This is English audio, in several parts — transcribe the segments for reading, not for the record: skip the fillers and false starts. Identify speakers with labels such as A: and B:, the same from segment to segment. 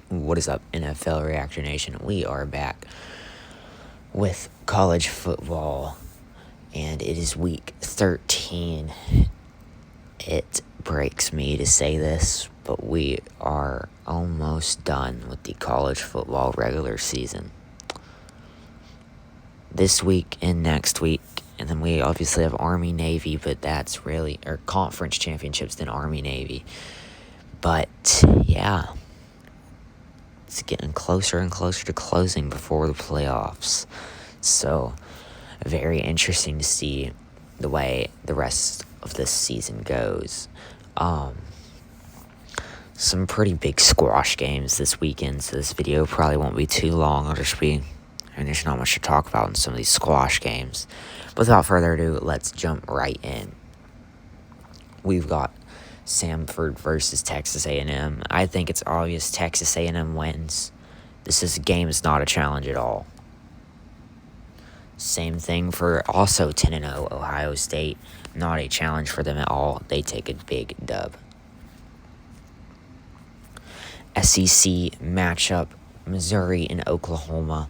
A: What is up, NFL Reaction Nation? We are back with college football, and it is week 13. It breaks me to say this, but we are almost done with the college football regular season. This week and next week, and then we obviously have Army-Navy, but that's really, or conference championships, then Army-Navy. But, yeah. It's getting closer and closer to closing before the playoffs. So, very interesting to see the way the rest of this season goes. Some pretty big squash games this weekend, so this video probably won't be too long. There's not much to talk about in some of these squash games. But without further ado, let's jump right in. We've got Samford versus Texas A&M. I think it's obvious Texas A&M wins. Game is not a challenge at all. Same thing for also 10-0 Ohio State. Not a challenge for them at all. They take a big dub. SEC matchup, Missouri and Oklahoma.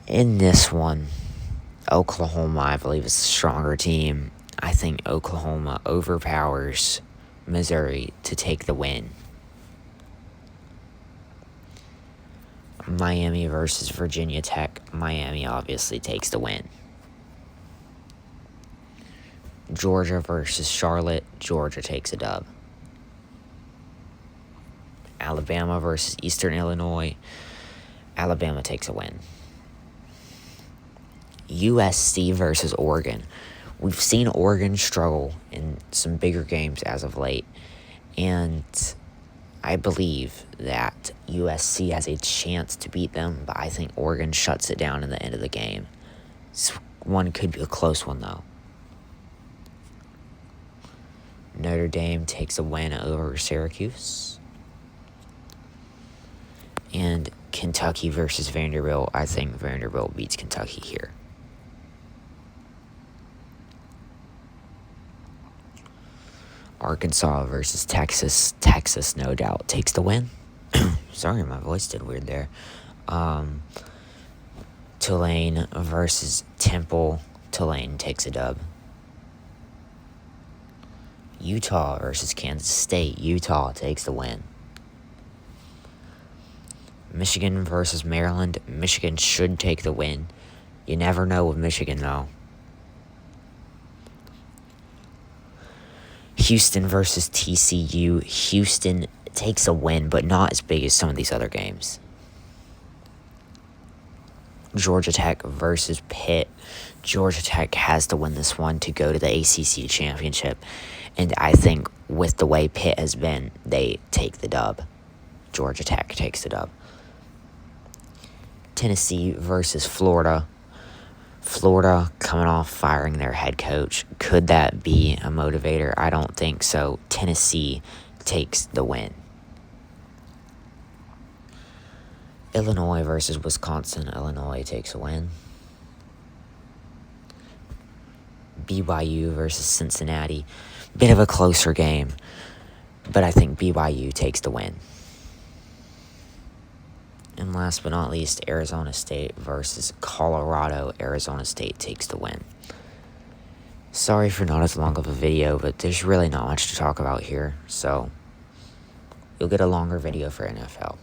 A: In this one, Oklahoma, I believe, is the stronger team. I think Oklahoma overpowers Missouri to take the win. Miami versus Virginia Tech. Miami obviously takes the win. Georgia versus Charlotte. Georgia takes a dub. Alabama versus Eastern Illinois. Alabama takes a win. USC versus Oregon. We've seen Oregon struggle in some bigger games as of late, and I believe that USC has a chance to beat them, but I think Oregon shuts it down in the end of the game. This one could be a close one, though. Notre Dame takes a win over Syracuse. And Kentucky versus Vanderbilt. I think Vanderbilt beats Kentucky here. Arkansas versus Texas. Texas, no doubt, takes the win. Sorry, my voice did weird there. Tulane versus Temple. Tulane takes a dub. Utah versus Kansas State. Utah takes the win. Michigan versus Maryland. Michigan should take the win. You never know with Michigan, though. Houston versus TCU. Houston takes a win, but not as big as some of these other games. Georgia Tech versus Pitt. Georgia Tech has to win this one to go to the ACC championship. And I think with the way Pitt has been, they take the dub. Georgia Tech takes the dub. Tennessee versus Florida. Florida coming off firing their head coach. Could that be a motivator? I don't think so. Tennessee takes the win. Illinois versus Wisconsin. Illinois takes a win. BYU versus Cincinnati. Bit of a closer game, but I think BYU takes the win. And last but not least, Arizona State versus Colorado. Arizona State takes the win. Sorry for not as long of a video, but there's really not much to talk about here, so you'll get a longer video for NFL.